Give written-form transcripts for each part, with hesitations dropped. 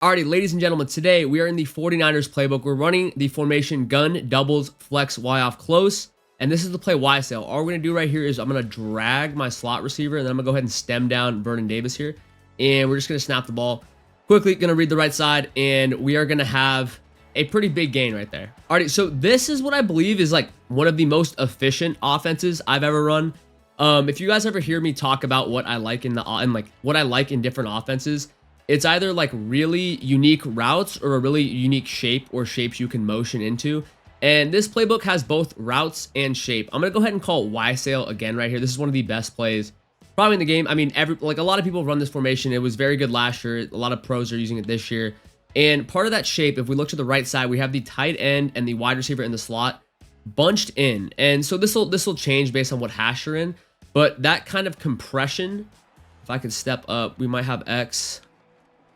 Alrighty, ladies and gentlemen, today we are in the 49ers playbook. We're running the formation gun, doubles, flex, Y off close, and this is the play Y sail. All we're going to do right here is I'm going to drag my slot receiver, and then I'm going to go ahead and stem down Vernon Davis here, and we're just going to snap the ball. Quickly, going to read the right side, and we are going to have a pretty big gain right there. Alrighty, so this is what I believe is like one of the most efficient offenses I've ever run. If you guys ever hear me talk about what I like in what I like in different offenses, it's either like really unique routes or a really unique shape or shapes you can motion into. And this playbook has both routes and shape. I'm going to go ahead and call Y sail again right here. This is one of the best plays probably in the game. I mean, a lot of people run this formation. It was very good last year. A lot of pros are using it this year. And part of that shape, if we look to the right side, we have the tight end and the wide receiver in the slot bunched in. And so this will change based on what hash you're in. But that kind of compression, if I could step up, we might have X.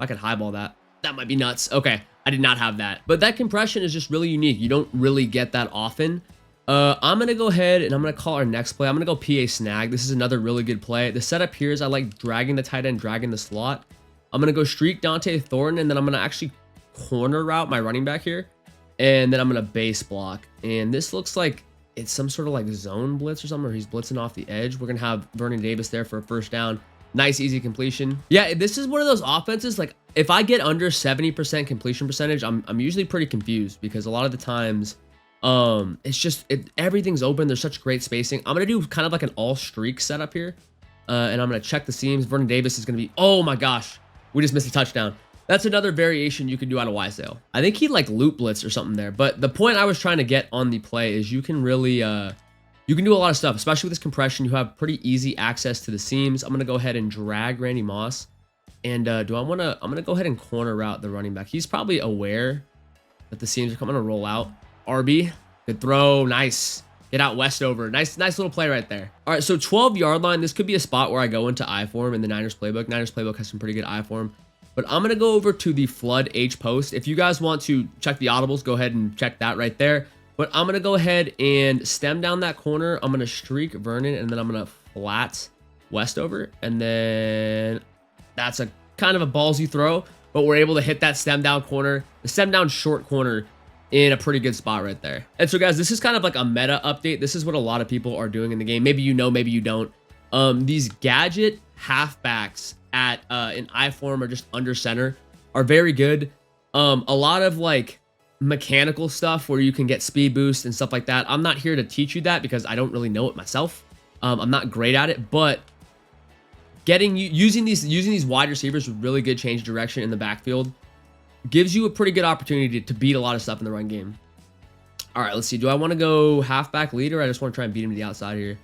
I could highball that. That might be nuts. Okay, I did not have that. But that compression is just really unique. You don't really get that often. I'm going to go ahead and I'm going to call our next play. I'm going to go PA snag. This is another really good play. The setup here is I like dragging the tight end, dragging the slot. I'm going to go streak Dante Thornton, and then I'm going to actually corner route my running back here. And then I'm going to base block. And this looks like it's some sort of like zone blitz or something, or he's blitzing off the edge. We're going to have Vernon Davis there for a first down. Nice, easy completion. Yeah, this is one of those offenses, like, if I get under 70% completion percentage, I'm usually pretty confused because a lot of the times, it's just, everything's open. There's such great spacing. I'm going to do kind of like an all streak setup here, and I'm going to check the seams. Vernon Davis is going to be, oh my gosh, we just missed a touchdown. That's another variation you can do out of Y sail. I think he like loop blitz or something there, but the point I was trying to get on the play is you can really, you can do a lot of stuff, especially with this compression. You have pretty easy access to the seams. I'm going to go ahead and drag Randy Moss. And I'm going to go ahead and corner route the running back. He's probably aware that the seams are coming to roll out. RB, good throw. Nice. Get out Westover. Nice little play right there. All right, so 12-yard line. This could be a spot where I go into I form in the Niners playbook. Niners playbook has some pretty good I form. But I'm going to go over to the flood H post. If you guys want to check the audibles, go ahead and check that right there. But I'm going to go ahead and stem down that corner. I'm going to streak Vernon, and then I'm going to flat Westover. And then that's a kind of a ballsy throw, but we're able to hit that stem down corner, the stem down short corner in a pretty good spot right there. And so, guys, this is kind of like a meta update. This is what a lot of people are doing in the game. Maybe you know, maybe you don't. These gadget halfbacks at in I form or just under center are very good. A lot of like mechanical stuff where you can get speed boost and stuff like that. I'm not here to teach you that because I don't really know it myself. I'm not great at it, but using these wide receivers with really good change of direction in the backfield gives you a pretty good opportunity to beat a lot of stuff in the run game. All right, let's see. Do I want to go halfback lead, or I just want to try and beat him to the outside here?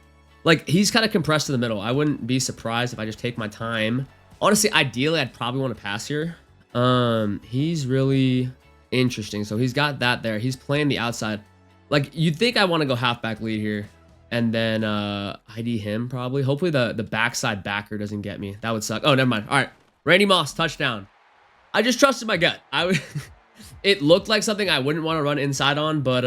Like, he's kind of compressed to the middle. I wouldn't be surprised if I just take my time. Honestly, ideally, I'd probably want to pass here. He's really interesting. So he's got that there. He's playing the outside. Like, you'd think I want to go halfback lead here and then ID him probably. Hopefully the backside backer doesn't get me. That would suck. Oh, never mind. All right. Randy Moss, touchdown. I just trusted my gut. It looked like something I wouldn't want to run inside on, but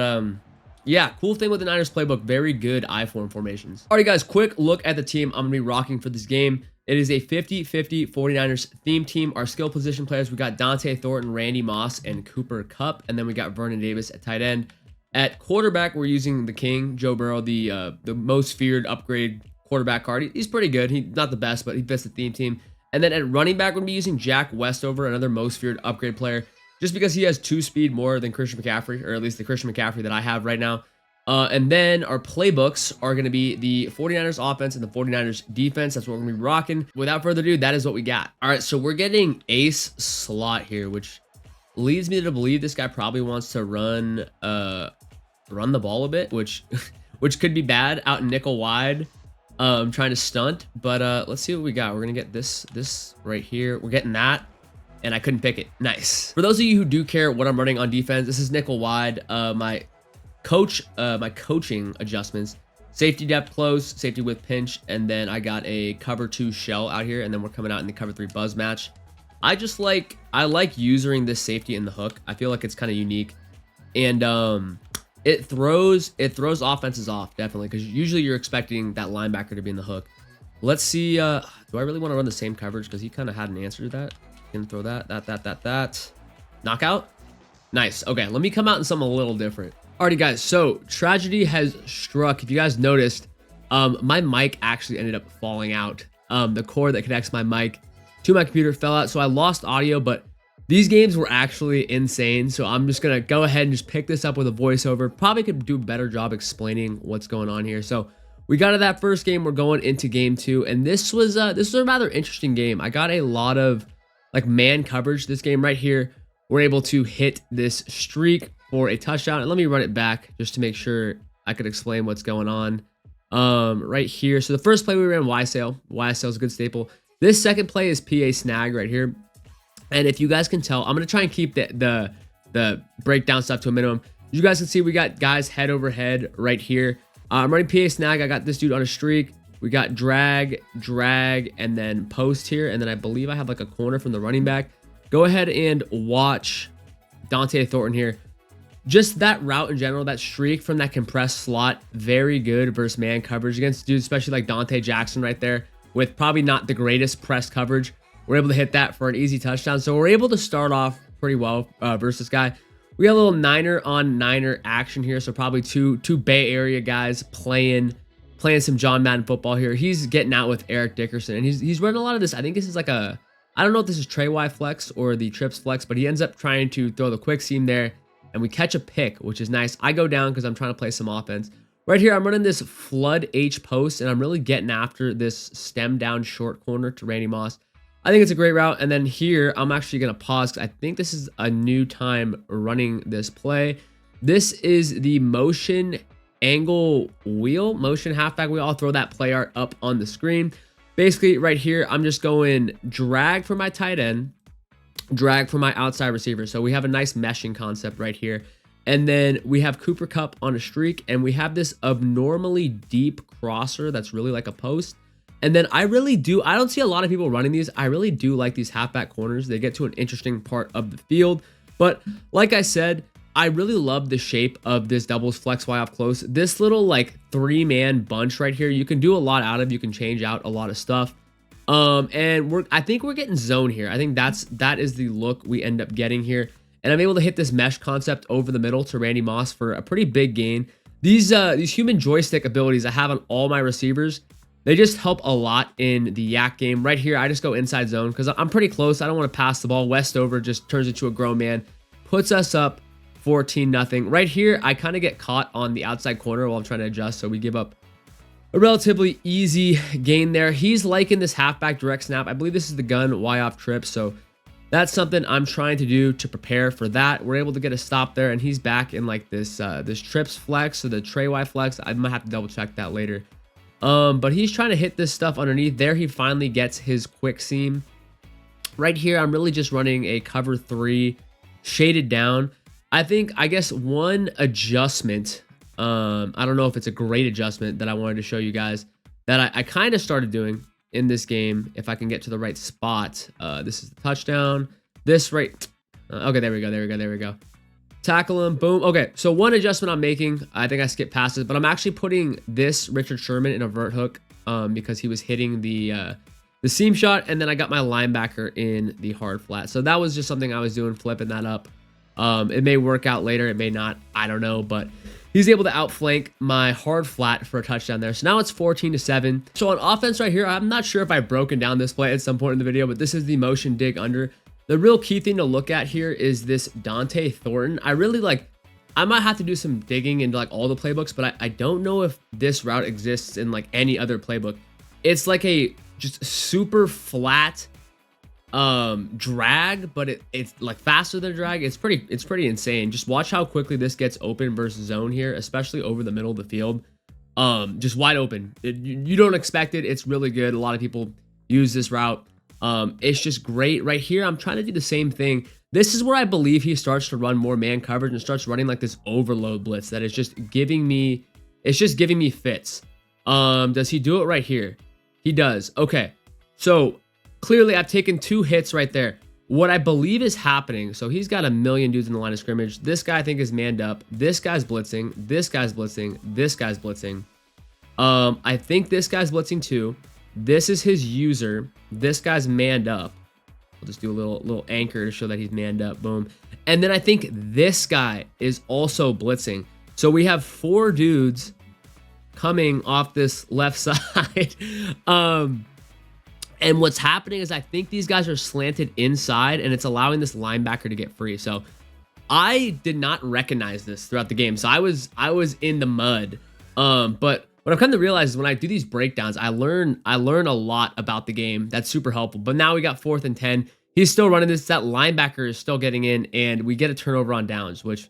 yeah, cool thing with the Niners playbook. Very good I form formations. All right, guys, quick look at the team I'm going to be rocking for this game. It is a 50-50 49ers theme team. Our skill position players, we got Dante Thornton, Randy Moss, and Cooper Kupp. And then we got Vernon Davis at tight end. At quarterback, we're using the King, Joe Burrow, the most feared upgrade quarterback card. He's pretty good. He's not the best, but he fits the theme team. And then at running back, we're going to be using Jack Westover, another most feared upgrade player, just because he has 2 speed more than Christian McCaffrey, or at least the Christian McCaffrey that I have right now. And then our playbooks are going to be the 49ers offense and the 49ers defense. That's what we're going to be rocking. Without further ado, that is what we got. All right, so we're getting ace slot here, which leads me to believe this guy probably wants to run the ball a bit, which could be bad out in nickel wide, trying to stunt. But let's see what we got. We're going to get this right here. We're getting that. And I couldn't pick it. Nice. For those of you who do care what I'm running on defense, this is nickel wide. My coaching adjustments: safety depth close, safety width pinch, and then I got a cover 2 shell out here, and then we're coming out in the cover 3 buzz match. I like using this safety in the hook. I feel like it's kind of unique, and it throws offenses off, definitely, because usually you're expecting that linebacker to be in the hook. Let's see. Do I really want to run the same coverage? Because he kind of had an answer to that. Gonna throw that. Knockout. Nice. Okay, let me come out in something a little different. Alrighty, guys. So tragedy has struck. If you guys noticed, my mic actually ended up falling out. The cord that connects my mic to my computer fell out, so I lost audio. But these games were actually insane. So I'm just gonna go ahead and just pick this up with a voiceover. Probably could do a better job explaining what's going on here. So we got to that first game. We're going into game 2, and this was a rather interesting game. I got a lot of like man coverage this game right here. We're able to hit this streak for a touchdown. And let me run it back just to make sure I could explain what's going on right here. So the first play we ran YSail. YSail is a good staple. This second play is PA snag right here. And if you guys can tell, I'm going to try and keep the breakdown stuff to a minimum. You guys can see we got guys head over head right here. I'm running PA snag. I got this dude on a streak. We got drag, and then post here. And then I believe I have like a corner from the running back. Go ahead and watch Dante Thornton here. Just that route in general, that streak from that compressed slot, very good versus man coverage against dudes, especially like Dante Jackson right there with probably not the greatest press coverage. We're able to hit that for an easy touchdown. So we're able to start off pretty well versus this guy. We got a little niner on niner action here. So probably two Bay Area guys playing some John Madden football here. He's getting out with Eric Dickerson, and he's running a lot of this. I think this is like a, I don't know if this is Trey Y flex or the trips flex, but he ends up trying to throw the quick seam there, and we catch a pick, which is nice. I go down because I'm trying to play some offense. Right here, I'm running this flood H post, and I'm really getting after this stem down short corner to Randy Moss. I think it's a great route. And then here, I'm actually going to pause because I think this is a new time running this play. This is the motion angle wheel, motion halfback wheel. I'll throw that play art up on the screen. Basically, right here, I'm just going drag for my tight end, drag for my outside receiver. So we have a nice meshing concept right here. And then we have Cooper Kupp on a streak, and we have this abnormally deep crosser that's really like a post. And then I don't see a lot of people running these. I really do like these halfback corners. They get to an interesting part of the field. But like I said, I really love the shape of this doubles flex Y off close. This little like 3-man bunch right here, you can do a lot out of. You can change out a lot of stuff. And I think we're getting zone here. I think that is the look we end up getting here. And I'm able to hit this mesh concept over the middle to Randy Moss for a pretty big gain. These human joystick abilities I have on all my receivers, they just help a lot in the yak game. Right here, I just go inside zone because I'm pretty close. I don't want to pass the ball. Westover just turns into a grown man, puts us up 14-0. Right here, I kind of get caught on the outside corner while I'm trying to adjust, so we give up a relatively easy gain there. He's liking this halfback direct snap. I believe this is the gun Y off trip, so that's something I'm trying to do to prepare for that. We're able to get a stop there, and he's back in like this trips flex, so the Trey Y flex. I might have to double check that later. But he's trying to hit this stuff underneath. There he finally gets his quick seam. Right here, I'm really just running a cover 3 shaded down. I guess one adjustment, I don't know if it's a great adjustment that I wanted to show you guys that I kind of started doing in this game. If I can get to the right spot, this is the touchdown. This right. Okay, there we go. Tackle him, boom. Okay, so one adjustment I'm making, I think I skipped past it, but I'm actually putting this Richard Sherman in a vert hook because he was hitting the seam shot, and then I got my linebacker in the hard flat. So that was just something I was doing, flipping that up. It may work out later, it may not, I don't know, but he's able to outflank my hard flat for a touchdown there. So now it's 14-7. So on offense right here, I'm not sure if I've broken down this play at some point in the video, but this is the motion dig under. The real key thing to look at here is this Dante Thornton. I might have to do some digging into like all the playbooks, but I don't know if this route exists in like any other playbook. It's like a just super flat drag, but it's like faster than drag. It's pretty insane. Just watch how quickly this gets open versus zone here, especially over the middle of the field. Just wide open. You don't expect it. It's really good. A lot of people use this route. It's just great. Right here, I'm trying to do the same thing. This is where I believe he starts to run more man coverage and starts running like this overload blitz that is just giving me, fits. Does he do it right here? He does. Okay. So clearly I've taken 2 hits right there. What I believe is happening, so he's got a million dudes in the line of scrimmage. This guy I think is manned up. This guy's blitzing. This guy's blitzing. This guy's blitzing. I think this guy's blitzing too. This is his user. This guy's manned up. We'll just do a little anchor to show that he's manned up. Boom. And then I think this guy is also blitzing. So we have 4 dudes coming off this left side. And what's happening is I think these guys are slanted inside, and it's allowing this linebacker to get free. So I did not recognize this throughout the game. So I was in the mud. But what I've come to realize is when I do these breakdowns, I learn a lot about the game. That's super helpful. But now we got 4th and 10. He's still running this. That linebacker is still getting in, and we get a turnover on downs, which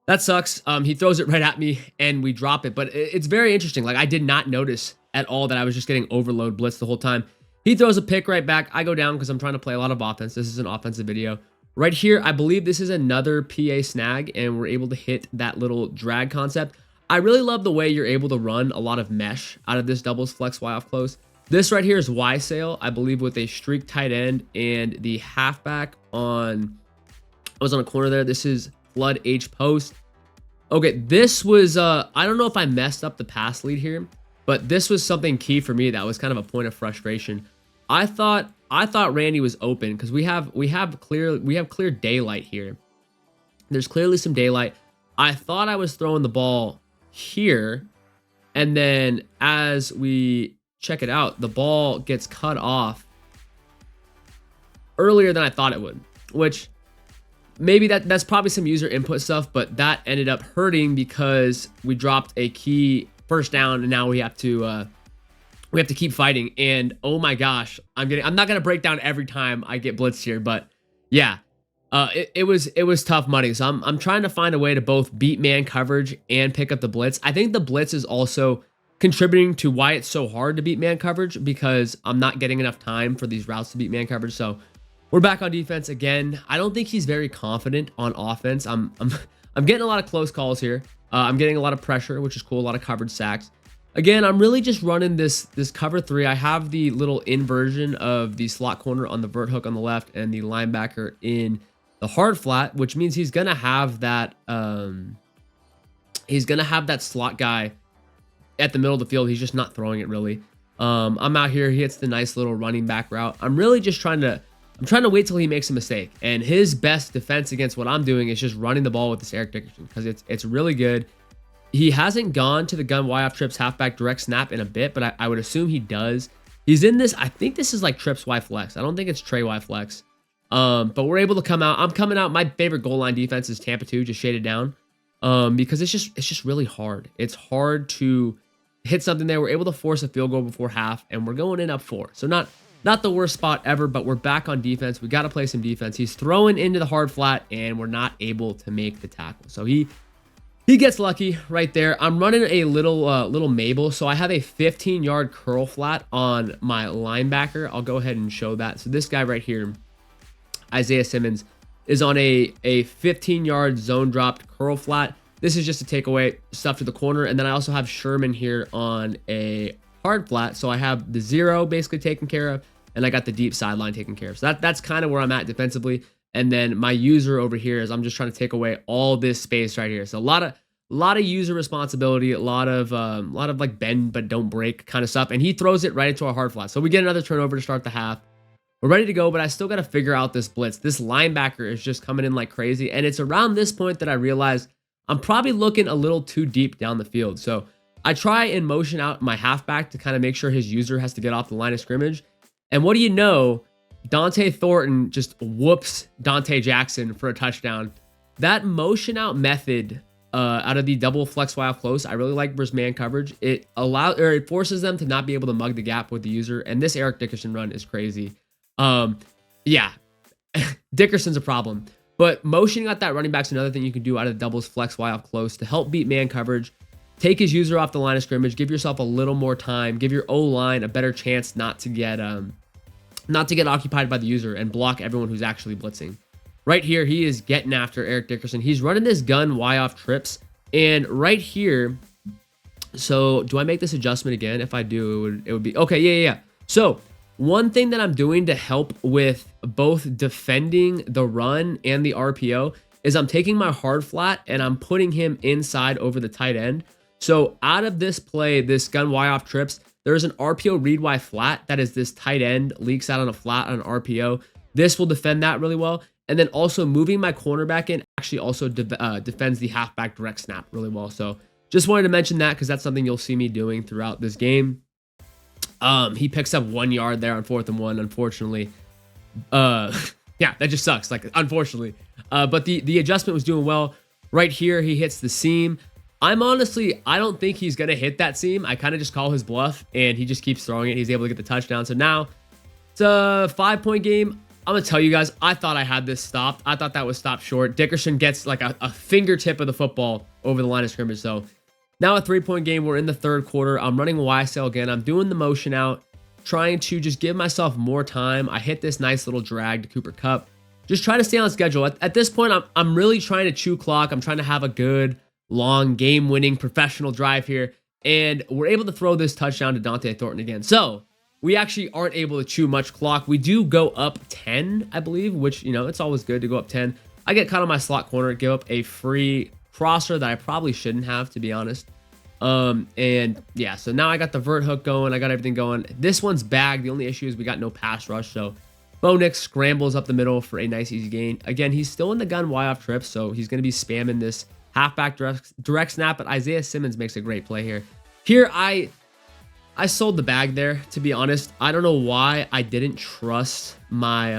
that sucks. He throws it right at me, and we drop it. But it's very interesting. Like, I did not notice at all that I was just getting overload blitz the whole time. He throws a pick right back. I go down because I'm trying to play a lot of offense. This is an offensive video. Right here, I believe this is another PA snag, and we're able to hit that little drag concept. I really love the way you're able to run a lot of mesh out of this doubles flex Y off close. This right here is Y sail, I believe, with a streak tight end and the halfback on, I was on a corner there. This is flood H post. Okay, this was, I don't know if I messed up the pass lead here, but this was something key for me that was kind of a point of frustration. I thought Randy was open because we have clear daylight here. There's clearly some daylight. I thought I was throwing the ball here, and then as we check it out, the ball gets cut off earlier than I thought it would, which maybe that's probably some user input stuff, but that ended up hurting because we dropped a key first down, and now we have to keep fighting. And oh my gosh, I'm not gonna break down every time I get blitzed here, but yeah, it was tough money. So I'm trying to find a way to both beat man coverage and pick up the blitz. I think the blitz is also contributing to why it's so hard to beat man coverage, because I'm not getting enough time for these routes to beat man coverage. So we're back on defense again. I don't think he's very confident on offense. I'm getting a lot of close calls here. I'm getting a lot of pressure, which is cool. A lot of covered sacks. Again, I'm really just running this cover 3. I have the little inversion of the slot corner on the vert hook on the left and the linebacker in the hard flat, which means he's gonna have that slot guy at the middle of the field. He's just not throwing it really. I'm out here. He hits the nice little running back route. I'm really just trying to wait till he makes a mistake. And his best defense against what I'm doing is just running the ball with this Eric Dickerson, because it's really good. He hasn't gone to the gun Y off trips halfback direct snap in a bit, but I would assume he does. He's in this. I think this is like trips Y flex. I don't think it's Trey Y flex. But we're able to come out. I'm coming out. My favorite goal line defense is Tampa 2, just shaded down. Because it's just really hard. It's hard to hit something there. We're able to force a field goal before half, and we're going in up 4. So not the worst spot ever, but we're back on defense. We got to play some defense. He's throwing into the hard flat, and we're not able to make the tackle. So he gets lucky right there. I'm running a little Mabel, so I have a 15-yard curl flat on my linebacker. I'll go ahead and show that. So this guy right here, Isaiah Simmons, is on a 15-yard zone dropped curl flat. This is just to take away stuff to the corner, and then I also have Sherman here on a hard flat. So I have the 0 basically taken care of, and I got the deep sideline taken care of. So that's kind of where I'm at defensively. And then my user over here is I'm just trying to take away all this space right here. So a lot of user responsibility, a lot of like bend but don't break kind of stuff. And he throws it right into a hard flat. So we get another turnover to start the half. We're ready to go, but I still got to figure out this blitz. This linebacker is just coming in like crazy. And it's around this point that I realize I'm probably looking a little too deep down the field. So I try and motion out my halfback to kind of make sure his user has to get off the line of scrimmage. And what do you know? Dante Thornton just whoops Dante Jackson for a touchdown. That motion out method out of the double flex Y off close, I really like versus man coverage. It forces them to not be able to mug the gap with the user. And this Eric Dickerson run is crazy. Yeah, Dickerson's a problem. But motioning out that running back's another thing you can do out of the doubles flex Y off close to help beat man coverage. Take his user off the line of scrimmage. Give yourself a little more time. Give your O-line a better chance not to get occupied by the user and block everyone who's actually blitzing. Right here, he is getting after Eric Dickerson. He's running this gun Y off trips. And right here, so do I make this adjustment again? If I do, it would be, okay, yeah. So one thing that I'm doing to help with both defending the run and the RPO is I'm taking my hard flat and I'm putting him inside over the tight end. So out of this play, this gun Y off trips, there's an RPO read Y flat that is this tight end leaks out on a flat on an RPO. This will defend that really well. And then also moving my cornerback in actually also defends the halfback direct snap really well. So just wanted to mention that because that's something you'll see me doing throughout this game. He picks up 1 yard there on 4th and 1, unfortunately. Yeah, that just sucks, like, unfortunately. But the adjustment was doing well. Right here, he hits the seam. I don't think he's going to hit that seam. I kind of just call his bluff, and he just keeps throwing it. He's able to get the touchdown. So now it's a 5-point game. I'm going to tell you guys, I thought I had this stopped. I thought that was stopped short. Dickerson gets like a fingertip of the football over the line of scrimmage. So now a 3-point game. We're in the third quarter. I'm running YSL again. I'm doing the motion out, trying to just give myself more time. I hit this nice little drag to Cooper Kupp. Just try to stay on schedule. At this point, I'm really trying to chew clock. I'm trying to have a good, long, game-winning professional drive here. And we're able to throw this touchdown to Dante Thornton again. So we actually aren't able to chew much clock. We do go up 10, I believe, which, you know, it's always good to go up 10. I get caught on my slot corner, give up a free crosser that I probably shouldn't have, to be honest. And yeah, so now I got the vert hook going. I got everything going. This one's bagged. The only issue is we got no pass rush. So Bo Nix scrambles up the middle for a nice easy gain. Again, he's still in the gun Y-off trip, so he's going to be spamming this halfback direct snap, but Isaiah Simmons makes a great play here. Here, I sold the bag there, to be honest. I don't know why I didn't trust my,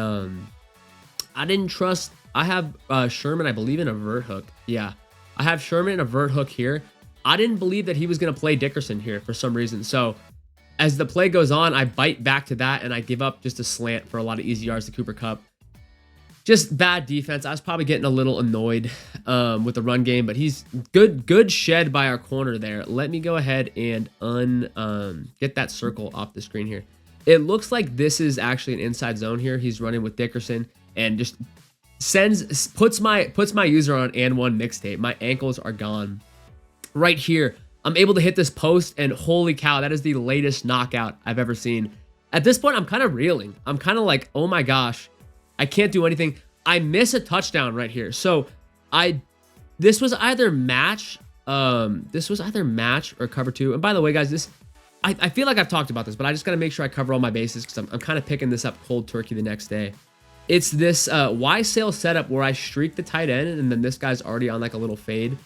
I have Sherman, I believe, in a vert hook. Yeah, I have Sherman in a vert hook here. I didn't believe that he was going to play Dickerson here for some reason. So as the play goes on, I bite back to that and I give up just a slant for a lot of easy yards to Cooper Kupp. Just bad defense. I was probably getting a little annoyed with the run game, but he's good shed by our corner there. Let me go ahead and get that circle off the screen here. It looks like this is actually an inside zone here. He's running with Dickerson and just puts my user on and one mixtape. My ankles are gone. Right here, I'm able to hit this post, and holy cow, that is the latest knockout I've ever seen. At this point, I'm kind of reeling. I'm kind of like, oh my gosh, I can't do anything. I miss a touchdown right here. So this was either match or cover 2. And by the way, guys, I feel like I've talked about this, but I just got to make sure I cover all my bases because I'm kind of picking this up cold turkey the next day. It's this Y sail setup where I streak the tight end, and then this guy's already on like a little fade.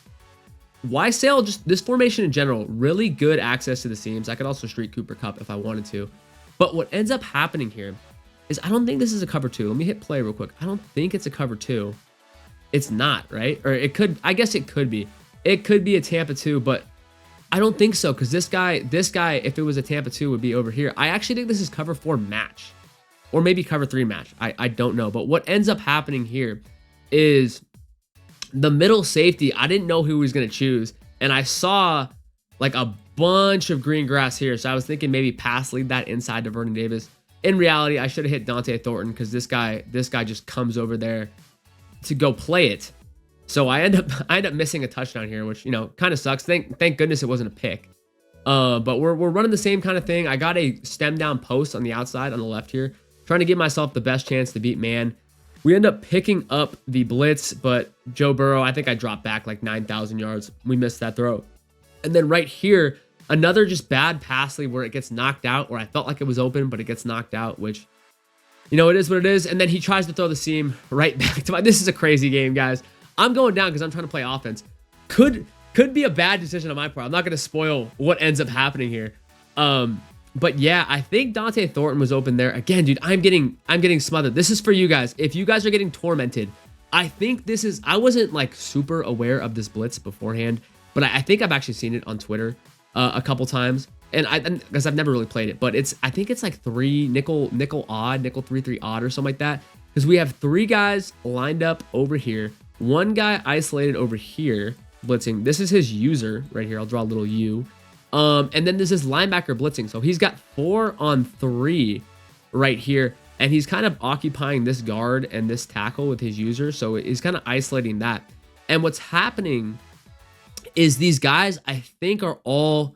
Y sail, just this formation in general, really good access to the seams. I could also streak Cooper Kupp if I wanted to. But what ends up happening here is I don't think this is a cover 2. Let me hit play real quick. I don't think it's a cover 2. It's not, right? Or it could, I guess it could be. It could be a Tampa 2, but I don't think so because this guy, if it was a Tampa 2, would be over here. I actually think this is cover 4 match or maybe cover 3 match. I don't know. But what ends up happening here is the middle safety, I didn't know who he was going to choose. And I saw like a bunch of green grass here. So I was thinking maybe pass lead that inside to Vernon Davis. In reality, I should have hit Dante Thornton because this guy just comes over there to go play it. So I end up missing a touchdown here, which, you know, kind of sucks. Thank goodness it wasn't a pick. But we're running the same kind of thing. I got a stem down post on the outside on the left here, trying to give myself the best chance to beat man. We end up picking up the blitz, but Joe Burrow, I think I dropped back like 9,000 yards. We missed that throw. And then right here, another just bad pass lead where it gets knocked out, where I felt like it was open, but it gets knocked out, which, you know, it is what it is. And then he tries to throw the seam right back to my, this is a crazy game, guys. I'm going down because I'm trying to play offense. Could be a bad decision on my part. I'm not going to spoil what ends up happening here. But yeah, I think Dante Thornton was open there. Again, dude, I'm getting smothered. This is for you guys. If you guys are getting tormented, I think this is, I wasn't like super aware of this blitz beforehand, but I think I've actually seen it on Twitter a couple times. And because I've never really played it, but I think it's like 3 nickel odd, nickel 3 odd or something like that. Because we have 3 guys lined up over here. 1 guy isolated over here blitzing. This is his user right here. I'll draw a little U. And then this is linebacker blitzing. So he's got 4 on 3 right here. And he's kind of occupying this guard and this tackle with his user. So he's kind of isolating that. And what's happening is these guys, I think, are all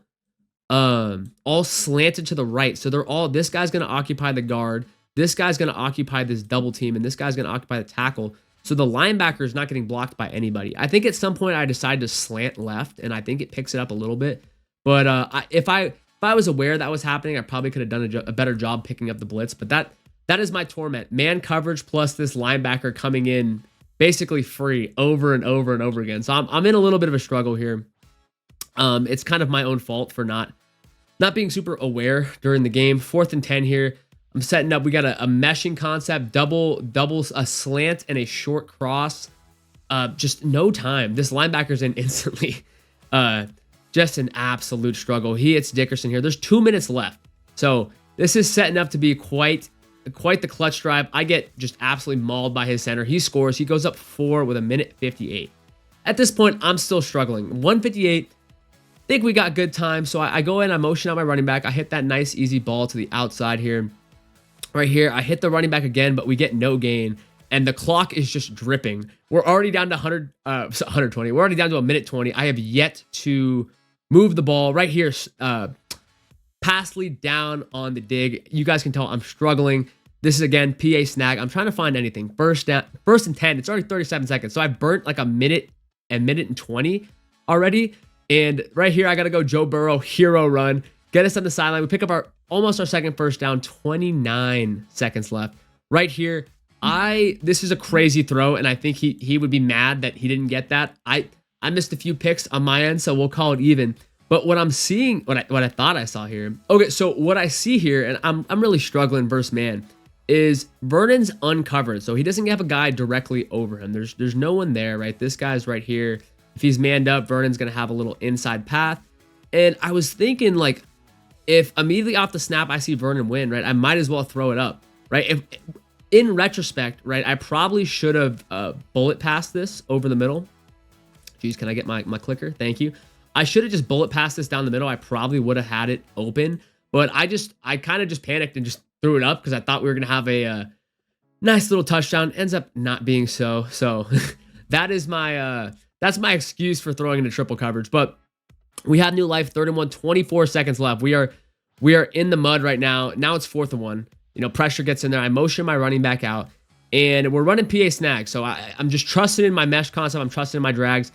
slanted to the right. So they're all, this guy's going to occupy the guard. This guy's going to occupy this double team. And this guy's going to occupy the tackle. So the linebacker is not getting blocked by anybody. I think at some point I decided to slant left. And I think it picks it up a little bit. But if I was aware that was happening, I probably could have done a better job picking up the blitz. But that That is my torment. Man coverage plus this linebacker coming in basically free over and over and over again. So I'm in a little bit of a struggle here. It's kind of my own fault for not being super aware during the game. 4th and 10 here. I'm setting up. We got a meshing concept, doubles, a slant and a short cross. Just no time. This linebacker's in instantly. Just an absolute struggle. He hits Dickerson here. There's 2 minutes left. So this is setting up to be quite the clutch drive. I get just absolutely mauled by his center. He scores. He goes up 4 with 1:58. At this point, I'm still struggling. 1:58. Think we got good time. So I go in, I motion out my running back. I hit that nice, easy ball to the outside here. Right here, I hit the running back again, but we get no gain. And the clock is just dripping. We're already down to 120. We're already down to 1:20. I have yet to move the ball. Right here, pass lead down on the dig. You guys can tell I'm struggling. This is, again, PA snag. I'm trying to find anything. First and 10. It's already 37 seconds. So I burnt like a minute and 20 already. And right here, I got to go Joe Burrow hero run. Get us on the sideline. We pick up almost our second first down. 29 seconds left. Right here, this is a crazy throw, and I think he would be mad that he didn't get that. I missed a few picks on my end, so we'll call it even. But what I'm seeing, what I thought I saw here. Okay, so what I see here, and I'm really struggling versus man, is Vernon's uncovered. So he doesn't have a guy directly over him. There's no one there, right? This guy's right here. If he's manned up, Vernon's gonna have a little inside path. And I was thinking, like, if immediately off the snap I see Vernon win, right, I might as well throw it up, right? If in retrospect, right, I probably should have bullet passed this over the middle. Jeez, can I get my clicker? Thank you. I should have just bullet passed this down the middle. I probably would have had it open, but I kind of just panicked and just threw it up because I thought we were gonna have a nice little touchdown. Ends up not being so. So that is that's my excuse for throwing into triple coverage. But we have new life. 31, 24 seconds left. We are in the mud right now. Now it's 4th and 1. You know, pressure gets in there. I motion my running back out, and we're running PA snag. So I'm just trusting in my mesh concept. I'm trusting in my drags.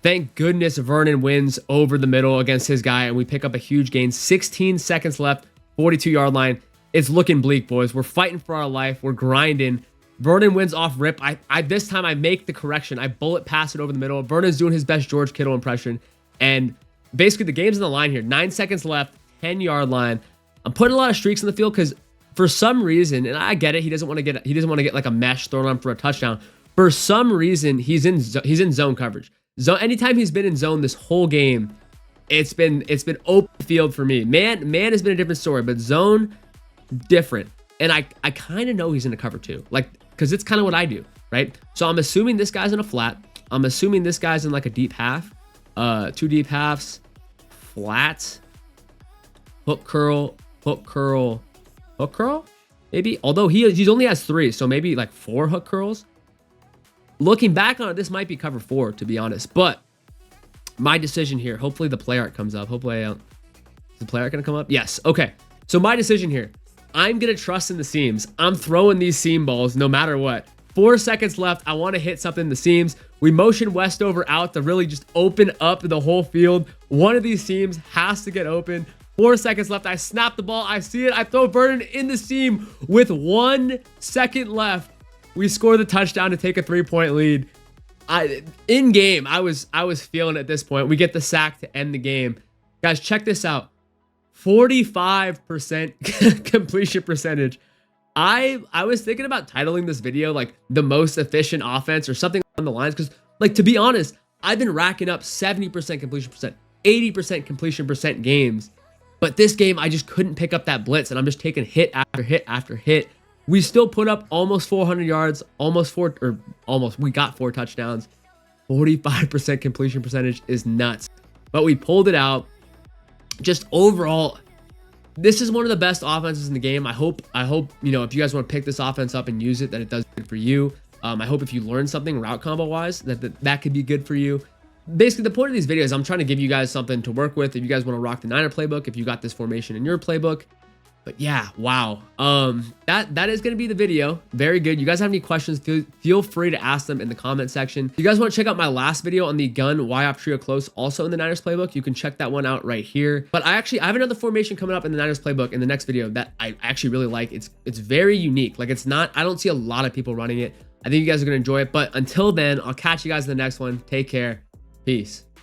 Thank goodness Vernon wins over the middle against his guy, and we pick up a huge gain. 16 seconds left, 42-yard line. It's looking bleak, boys. We're fighting for our life. We're grinding. Vernon wins off rip. This time I make the correction. I bullet pass it over the middle. Vernon's doing his best George Kittle impression, and basically the game's in the line here. 9 seconds left, 10-yard line. I'm putting a lot of streaks in the field because for some reason, and I get it, he doesn't want to get like a mesh thrown on for a touchdown. For some reason, he's in zone coverage. Anytime he's been in zone this whole game, it's been open field for me. Man has been a different story, but zone different. And I kind of know he's in a cover too, like, because it's kind of what I do, right? So I'm assuming this guy's in a flat. I'm assuming this guy's in like a deep half, 2 deep halves, flat, hook curl, maybe. Although he only has 3, so maybe like 4 hook curls. Looking back on it, this might be cover 4, to be honest. But my decision here, hopefully the play art comes up. Hopefully, is the play art going to come up? Yes. Okay. So my decision here, I'm going to trust in the seams. I'm throwing these seam balls no matter what. 4 seconds left. I want to hit something in the seams. We motion Westover out to really just open up the whole field. One of these seams has to get open. 4 seconds left. I snap the ball. I see it. I throw Vernon in the seam with 1 second left. We score the touchdown to take a 3-point lead. In game, I was feeling it at this point. We get the sack to end the game. Guys, check this out. 45% completion percentage. I was thinking about titling this video like the most efficient offense or something on the lines, because, like, to be honest, I've been racking up 70% completion percent, 80% completion percent games. But this game, I just couldn't pick up that blitz, and I'm just taking hit after hit after hit. We still put up almost 400 yards, we got 4 touchdowns. 45% completion percentage is nuts. But we pulled it out. Just overall, this is one of the best offenses in the game. I hope, you know, if you guys want to pick this offense up and use it, that it does good for you. I hope if you learn something route combo wise, that could be good for you. Basically, the point of these videos, I'm trying to give you guys something to work with. If you guys want to rock the Niner playbook, if you got this formation in your playbook, But yeah, wow. That is gonna be the video. Very good. You guys have any questions, feel free to ask them in the comment section. If you guys want to check out my last video on the gun Y-Op trio close, also in the Niners playbook, you can check that one out right here. But I have another formation coming up in the Niners playbook in the next video that I actually really like. It's very unique. Like, it's not, I don't see a lot of people running it. I think you guys are gonna enjoy it. But until then, I'll catch you guys in the next one. Take care. Peace.